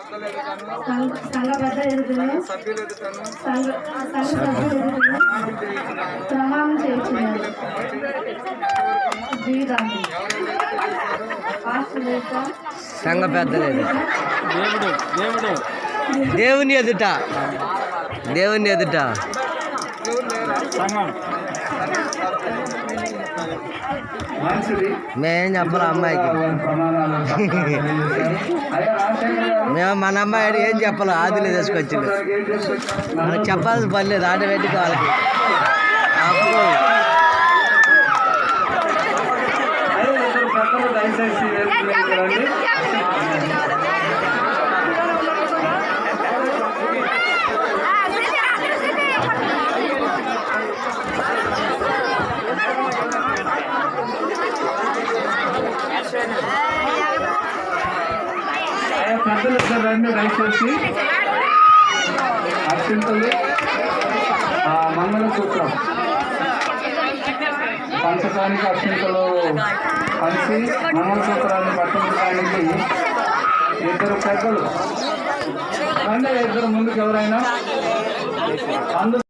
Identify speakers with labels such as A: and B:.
A: సంఘ పెద్ద ఎదుగుతుంది ప్రమాణం చేస్తున్నారు.
B: సంఘ పెద్దలు దేవుని ఎదుట మేమేం చెప్పాలి అమ్మాయికి. మేము మన అమ్మాయి ఏం చెప్పాలి ఆదిలో తీసుకొచ్చింది. మనకు చెప్పాల్సిన పని లేదు, ఆటోమేటిక్ వాళ్ళకి. అప్పుడు
C: పెద్దలు రండి దయచేసి. అత్యంతలు మంగళసూత్రం పంచడానికి అత్యంతలు కలిసి మంగళసూత్రాన్ని పట్టించడానికి ఇద్దరు పెద్దలు రండి. ఇద్దరు ముందుకు ఎవరైనా అందరూ